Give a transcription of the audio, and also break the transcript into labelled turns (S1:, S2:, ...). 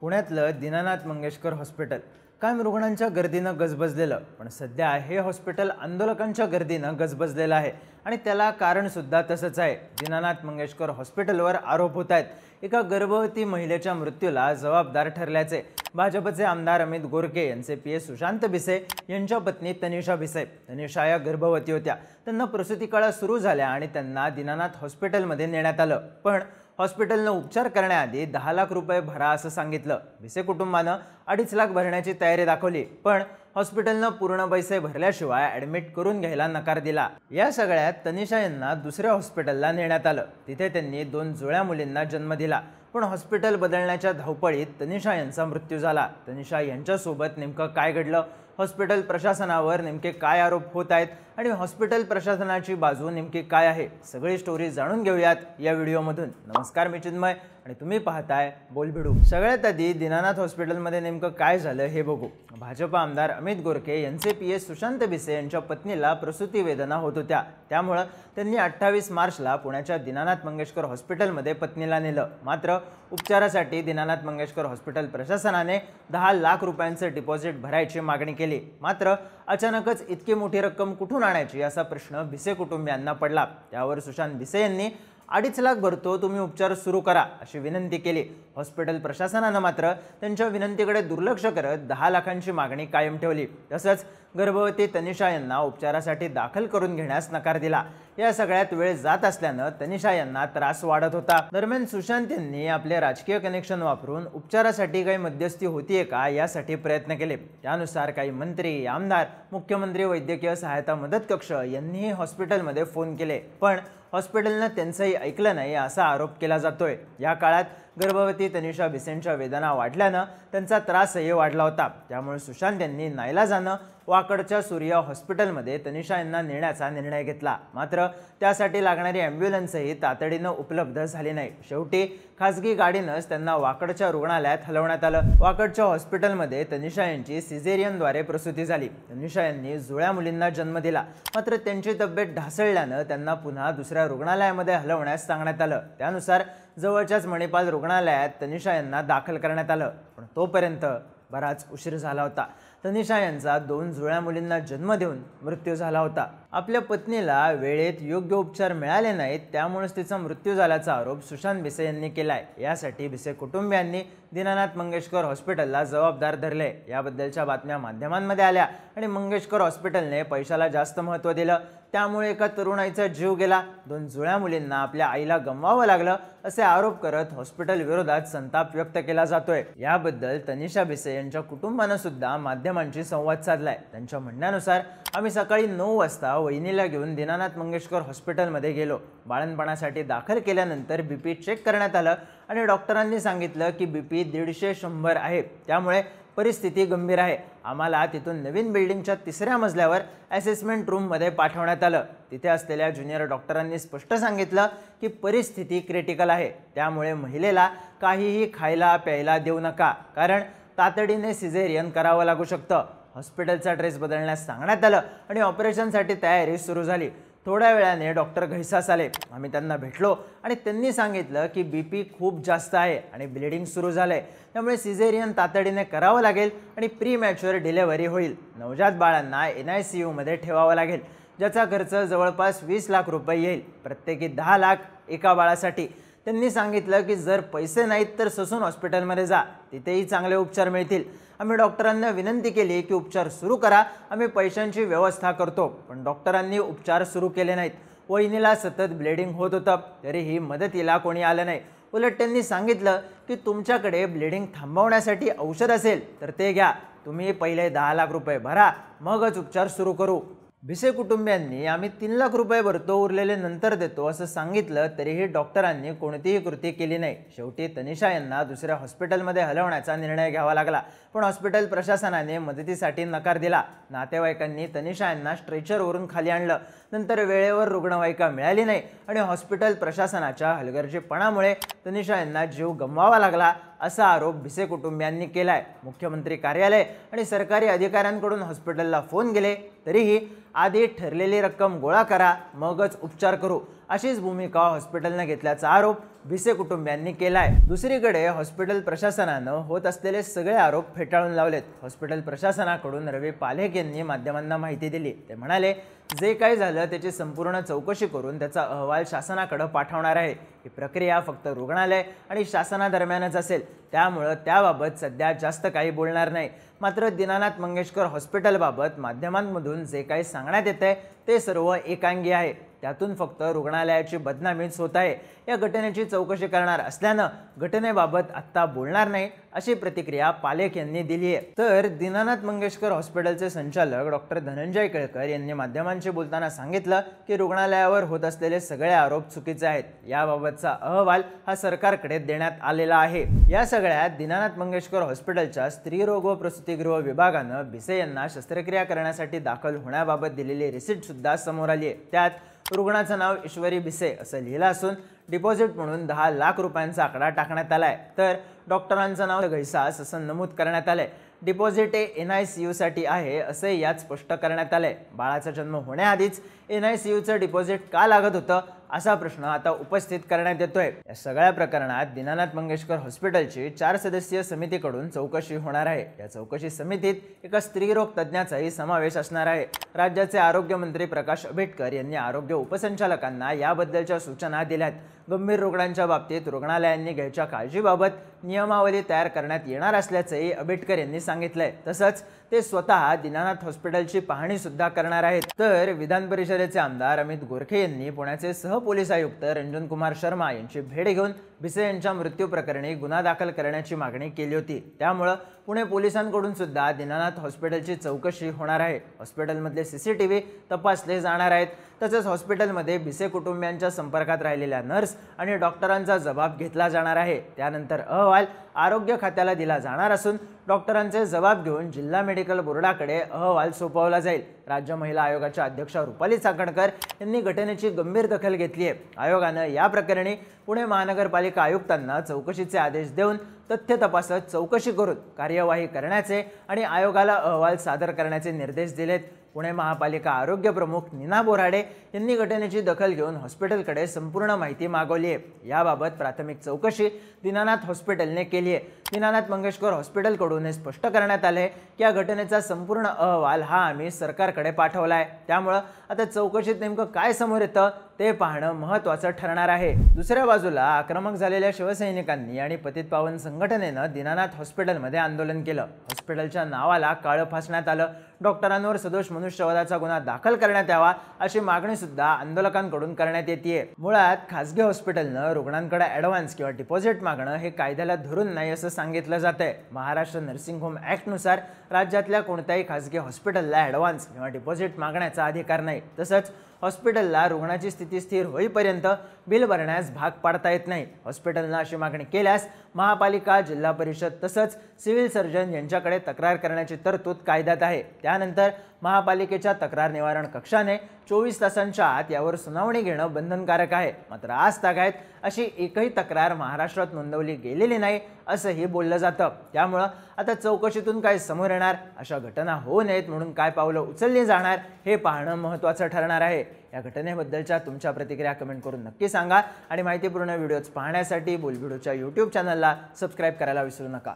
S1: पुण्यातलं दीनानाथ मंगेशकर हॉस्पिटल कायम रुग्णांच्या गर्दीनं गजबजलेलं, पण सध्या हे हॉस्पिटल आंदोलकांच्या गर्दीनं गजबजलेलं आहे आणि त्याला कारण सुद्धा तसंच आहे। दीनानाथ मंगेशकर हॉस्पिटलवर आरोप होत आहेत। एका गर्भवती महिलेच्या मृत्यूला जबाबदार ठरल्याचे भाजपचे आमदार अमित गोरके यांचे पीए सुशांत भिसे यांच्या पत्नी तनिषा भिसे। तनिषा या गर्भवती होत्या, त्यांना प्रसूती काळ सुरू झाल्या आणि त्यांना दीनानाथ हॉस्पिटलमध्ये नेण्यात आलं, पण हॉस्पिटलने उपचार करण्याआधी 10 लाख रुपये भरा असं सांगितलं। भिसे कुटुंबानं 2.5 लाख भरण्याची तयारी दाखवली, पण हॉस्पिटलने पूर्ण पैसे भरल्याशिवाय ॲडमिट करून घ्यायला नकार दिला। या सगळ्यात तनिषा यांना दुसऱ्या हॉस्पिटलला नेण्यात आलं। तिथे त्यांनी 2 जुळ्या मुलींना जन्म दिला, पण हॉस्पिटल बदलण्याच्या धावपळीत तनिषा यांचा मृत्यू झाला। तनिषा यांच्यासोबत नेमकं काय घडलं, हॉस्पिटल प्रशासनावर नेमके काय आरोप होत आहेत आणि हॉस्पिटल प्रशासनाची बाजू नेमकी काय आहे, सगळी स्टोरी जाणून घेऊयात या व्हिडिओमधून। नमस्कार, मी चिन्मय आणि तुम्ही पाहताय बोलभिडू। सगळ्यात आधी दीनानाथ हॉस्पिटलमध्ये नेमकं काय झालं हे बघू। भाजप आमदार अमित गोरके यांचे पीए सुशांत भिसे यांच्या पत्नीला प्रसूती वेदना होत होत्या, त्यामुळे त्यांनी 28 मार्चला पुण्याच्या दीनानाथ मंगेशकर हॉस्पिटलमध्ये पत्नीला नेलं। मात्र उपचारासाठी दीनानाथ मंगेशकर हॉस्पिटल प्रशासनाने 10 लाख रुपयांचं डिपॉझिट भरायची मागणी केली। मात्र अचानकच इतकी मोठी रक्कम कुठून आणायची असा प्रश्न भिसे कुटुंबियांना पडला। त्यावर सुशांत भिसे यांनी 2.5 लाख भरतो, तुम्ही उपचार सुरू करा अशी विनंती केली। हॉस्पिटल प्रशासनाने मात्र त्यांच्या विनंतीकडे दुर्लक्ष करत 10 लाखांची मागणी कायम ठेवली। तसंच गर्भवती तनिषा यांना उपचारासाठी दाखल करून घेण्यास नकार दिला। या सगळ्यात वेळ जात असल्याने तनिषा यांना त्रास वाढत होता। दरम्यान सुशांत यांनी आपले राजकीय कनेक्शन वापरून उपचारासाठी काही मध्यस्थी होतीये का यासाठी प्रयत्न केले। त्यानुसार काही मंत्री, आमदार, मुख्यमंत्री वैद्यकीय सहायता मदत कक्ष यांनीही हॉस्पिटलमध्ये फोन केले, पण हॉस्पिटलने त्यांचंही ऐकलं नाही असा आरोप केला जातोय। या काळात गर्भवती तनिषा भिसेंच्या वेदना वाढल्यानं त्यांचा त्रासही वाढला होता, त्यामुळे सुशांत यांनी नाईलाजानं वाकडच्या सूर्य हॉस्पिटलमध्ये तनिषा यांना नेण्याचा निर्णय घेतला। मात्र त्यासाठी लागणारी ॲम्ब्युलन्सही तातडीनं उपलब्ध झाली नाही। शेवटी खासगी गाडीनंच त्यांना वाकडच्या रुग्णालयात हलवण्यात आलं। वाकडच्या हॉस्पिटलमध्ये तनिषा यांची सिझेरियनद्वारे प्रसूती झाली। तनिषा यांनी जुळ्या मुलींना जन्म दिला, मात्र त्यांची तब्येत ढासळल्यानं त्यांना पुन्हा दुसऱ्या रुग्णालयामध्ये हलवण्यास सांगण्यात आलं। त्यानुसार जवळच्याच मणिपाल रुग्णालयात तनिषा यांना दाखल करण्यात आलं, पण तोपर्यंत बराच उशीर झाला होता। तनिषा यांचा 2 जुळ्या मुलींना जन्म देऊन मृत्यू झाला होता। आपल्या पत्नीला वेळेत योग्य उपचार मिळाले नाहीत, त्यामुळेच तिचा मृत्यू झाल्याचा आरोप सुशांत भिसे यांनी केलाय। यासाठी भिसे कुटुंबियांनी दीनानाथ मंगेशकर हॉस्पिटलला जबाबदार धरले। याबद्दलच्या बातम्या माध्यमांमध्ये आल्या आणि मंगेशकर हॉस्पिटलने पैशाला जास्त महत्त्व दिलं, त्यामुळे एका तरुणाईचा जीव गेला, 2 जुळ्या मुलींना आपल्या आईला गमवावं लागलं असे आरोप करत हॉस्पिटल विरोधात संताप व्यक्त केला जातोय। याबद्दल तनिषा भिसे यांच्या कुटुंबाने सुद्धा माध्यमांशी संवाद साधलाय। त्यांच्या म्हणण्यानुसार आम्ही सकाळी 9 वाजता वहिनीला घेऊन दीनानाथ मंगेशकर हॉस्पिटलमध्ये गेलो। बाळंतपणासाठी दाखल केल्यानंतर बीपी चेक करण्यात आलं आणि डॉक्टरांनी सांगितलं की बीपी 150-100 आहे, त्यामुळे परिस्थिती गंभीर आहे। आम्हाला तिथून नवीन बिल्डिंगच्या 3ऱ्या मजल्यावर असेसमेंट रूममध्ये पाठवण्यात आलं। तिथे असलेल्या ज्युनियर डॉक्टरांनी स्पष्ट सांगितलं की परिस्थिती क्रिटिकल आहे, त्यामुळे महिलेला काहीही खायला प्यायला देऊ नका, कारण तातडीने सिझेरियन करावं लागू शकतं। हॉस्पिटलचा ड्रेस बदलण्यास सांगण्यात आलं आणि ऑपरेशनसाठी तयारी सुरू झाली। थोड्या वेळाने डॉक्टर घैसास आले। आम्ही त्यांना भेटलो आणि त्यांनी सांगितलं की बीपी खूप जास्त आहे आणि ब्लिडिंग सुरू झालंय, त्यामुळे सिझेरियन तातडीने करावं लागेल आणि प्रीमॅच्युअर डिलिव्हरी होईल। नवजात बाळांना NICU मध्ये ठेवावं लागेल, ज्याचा खर्च जवळपास 20 लाख रुपये येईल, प्रत्येकी 10 लाख एका बाळासाठी। त्यांनी सांगितलं की जर पैसे नाहीत तर ससून हॉस्पिटलमध्ये जा, तिथेही चांगले उपचार मिळतील। आम्ही डॉक्टरांना विनंती केली की उपचार सुरू करा, आम्ही पैशांची व्यवस्था करतो, पण डॉक्टरांनी उपचार सुरू केले नाहीत। वहिनीला सतत ब्लिडिंग होत होतं, तरीही मदतीला कोणी आलं नाही। उलट त्यांनी सांगितलं की तुमच्याकडे ब्लिडिंग थांबवण्यासाठी औषध असेल तर ते घ्या, तुम्ही पहिले 10 लाख रुपये भरा, मगच उपचार सुरू करू। भिसे कुटुंबियांनी आम्ही 3 लाख रुपये भरतो, उरलेले नंतर देतो असं सांगितलं, तरीही डॉक्टरांनी कोणतीही कृती केली नाही। शेवटी तनिषा यांना दुसऱ्या हॉस्पिटलमध्ये हलवण्याचा निर्णय घ्यावा लागला, पण हॉस्पिटल प्रशासनाने मदतीसाठी नकार दिला। नातेवाईकांनी तनिषा यांना स्ट्रेचरवरून खाली आणलं, नंतर वेळेवर रुग्णवाहिका मिळाली नाही आणि हॉस्पिटल प्रशासनाच्या हलगर्जीपणामुळे तनिषा यांना जीव गमवावा लागला असा आरोप भिसे कुटुंबियांनी केलाय। मुख्यमंत्री कार्यालय आणि सरकारी अधिकाऱ्यांकडून हॉस्पिटलला फोन गेले, तरीही आधी ठरलेली रक्कम गोळा करा, मगच उपचार करू अशीच भूमिका हॉस्पिटलने घेतल्याचा आरोप भिसे कुटुंबियांनी केला आहे। दुसरीकडे हॉस्पिटल प्रशासनानं होत असलेले सगळे आरोप फेटाळून लावलेत। हॉस्पिटल प्रशासनाकडून रवी पालेख यांनी माध्यमांना माहिती दिली। ते म्हणाले, जे काही झालं त्याची संपूर्ण चौकशी करून त्याचा अहवाल शासनाकडे पाठवणार आहे। ही प्रक्रिया फक्त रुग्णालय आणि शासनादरम्यानच असेल, त्यामुळे त्याबाबत सध्या जास्त काही बोलणार नाही। मात्र दीनानाथ मंगेशकर हॉस्पिटलबाबत माध्यमांमधून जे काही सांगण्यात येते ते सर्व एकांगी आहे। त्यातून फक्त रुग्णालयाची बदनामीच होत आहे। या घटनेची चौकशी करणार असल्यानं घटनेबाबत आत्ता बोलणार नाही, अशी प्रतिक्रिया पालेख यांनी दिली आहे। तर दीनानाथ मंगेशकर हॉस्पिटलचे संचालक डॉक्टर धनंजय केळकर यांनी माध्यमांशी बोलताना सांगितलं की रुग्णालयावर होत असलेले सगळे आरोप चुकीचे आहेत। याबाबतचा अहवाल हा सरकारकडे देण्यात आलेला आहे। या सगळ्यात दीनानाथ मंगेशकर हॉस्पिटलच्या स्त्रीरोग व प्रसूतिगृह विभागानं भिसे यांना शस्त्रक्रिया करण्यासाठी दाखल होण्याबाबत दिलेली रिसिट सुद्धा समोर आली आहे। त्यात रुग्णाचं नाव ईश्वरी भिसे असं लिहिलं असून डिपॉझिट म्हणून 10 लाख रुपयांचा आकडा टाकण्यात आलाय। तर डॉक्टरांचं नाव घैसास असं नमूद करण्यात आलंय। डिपॉझिट NICU साठी आहे असे यात स्पष्ट करण्यात आले। बाळाचा जन्म होण्याआधीच NICUचं डिपॉझिट का लागत होतं असा प्रश्न आता उपस्थित करण्यात येतोय। या सगळ्या प्रकरणात दीनानाथ मंगेशकर हॉस्पिटलची 4 सदस्यीय समितीकडून चौकशी होणार आहे। या चौकशी समितीत एका स्त्रीरोग तज्ज्ञाचाही समावेश असणार आहे। राज्याचे आरोग्य मंत्री प्रकाश आंबेडकर यांनी आरोग्य उपसंचालकांना याबद्दलच्या सूचना दिल्यात। गंभीर रुग्णांच्या बाबतीत रुग्णालयांनी घ्यायच्या काळजीबाबत नियमावली तयार करण्यात येणार असल्याचंही आंबेडकर यांनी सांगितलंय। तसंच ते स्वतः दीनानाथ हॉस्पिटलची पाहणी सुद्धा करणार आहेत। तर विधान परिषदेचे आमदार अमित गोरखे यांनी पुण्याचे सहपोलीस आयुक्त रंजन कुमार शर्मा यांची भेट घेऊन भिसे यांच्या मृत्यू प्रकरणी गुन्हा दाखल करण्याची मागणी केली होती। त्यामुळे पुणे पोलिसांकडून सुद्धा दीनानाथ हॉस्पिटलची चौकशी होणार आहे। हॉस्पिटलमधले CCTV तपासले जाणार आहेत। तसेच हॉस्पिटलमध्ये भिसे कुटुंबियांच्या संपर्कात राहिलेल्या नर्स आणि डॉक्टरांचा जबाब घेतला जाणार आहे। त्यानंतर अहवाल आरोग्य खात्याला दिला जाणार असून डॉक्टरांचे जबाब घेऊन जिल्हा मेडिकल बोर्डाकडे अहवाल सोपवला जाईल। राज्य महिला आयोगाच्या अध्यक्षा रुपाली चाकणकर यांनी घटनेची गंभीर दखल घेतली आहे। आयोगानं या प्रकरणी पुणे महानगरपालिका आयुक्तांना चौकशीचे आदेश देऊन तथ्य तपासत चौकशी करून कार्यवाही करण्याचे आणि आयोगाला अहवाल सादर करण्याचे निर्देश दिलेत। पुणे महापालिका आरोग्य प्रमुख नीना बोराडे यांनी घटनेची दखल घेऊन हॉस्पिटलकडे संपूर्ण माहिती मागवली आहे। याबाबत प्राथमिक चौकशी दीनानाथ हॉस्पिटलने केली आहे। दीनानाथ मंगेशकर हॉस्पिटलकडून हे स्पष्ट करण्यात आले की या घटनेचा संपूर्ण अहवाल हा आम्ही सरकारकडे पाठवला आहे। त्यामुळे आता चौकशीत नेमकं काय समोर येतं ते पाहणं महत्त्वाचं ठरणार आहे। दुसऱ्या बाजूला आक्रमक झालेल्या शिवसैनिकांनी आणि पतितपावन संघटनेनं दीनानाथ हॉस्पिटलमध्ये आंदोलन केलं। हॉस्पिटलच्या नावाला काळं फासण्यात आलं। डॉक्टरांवर सदोष मनुष्यवधाचा गुन्हा दाखल करण्यात यावा अशी मागणी सुद्धा आंदोलकांकडून करण्यात येते। मुळात खासगी हॉस्पिटलनं रुग्णांकडे ॲडव्हान्स किंवा डिपॉझिट मागणं हे कायद्याला धरून नाही असं सांगितलं जातंय। महाराष्ट्र नर्सिंग होम ॲक्टनुसार राज्यातल्या कोणत्याही खासगी हॉस्पिटलला ॲडव्हान्स किंवा डिपॉझिट मागण्याचा अधिकार नाही। तसंच हॉस्पिटलला रुग्णाची स्थिती स्थिर होईपर्यंत बिल भरण्यास भाग पाडता येत नाही। हॉस्पिटलनं अशी मागणी केल्यास महापालिका, जिल्हा परिषद तसंच सिव्हिल सर्जन यांच्याकडे तक्रार करण्याची तरतूद कायद्यात आहे। त्यानंतर महापालिकेच्या तक्रार निवारण कक्षाने 24 तासांच्या आत यावर सुनावणी घेणं बंधनकारक आहे। मात्र आज तागायत अशी एकही तक्रार महाराष्ट्रात नोंदवली गेलेली नाही असंही बोललं जातं। त्यामुळं आता चौकशीतून काय समोर येणार, अशा घटना होऊ नयेत म्हणून काय पावलं उचलली जाणार हे पाहणं महत्त्वाचं ठरणार आहे। या घटनेबद्दलच्या तुमच्या प्रतिक्रिया कमेंट करून नक्की सांगा आणि माहितीपूर्ण व्हिडिओज पाहण्यासाठी बोलबिडूच्या YouTube चॅनलला सबस्क्राईब करायला विसरू नका।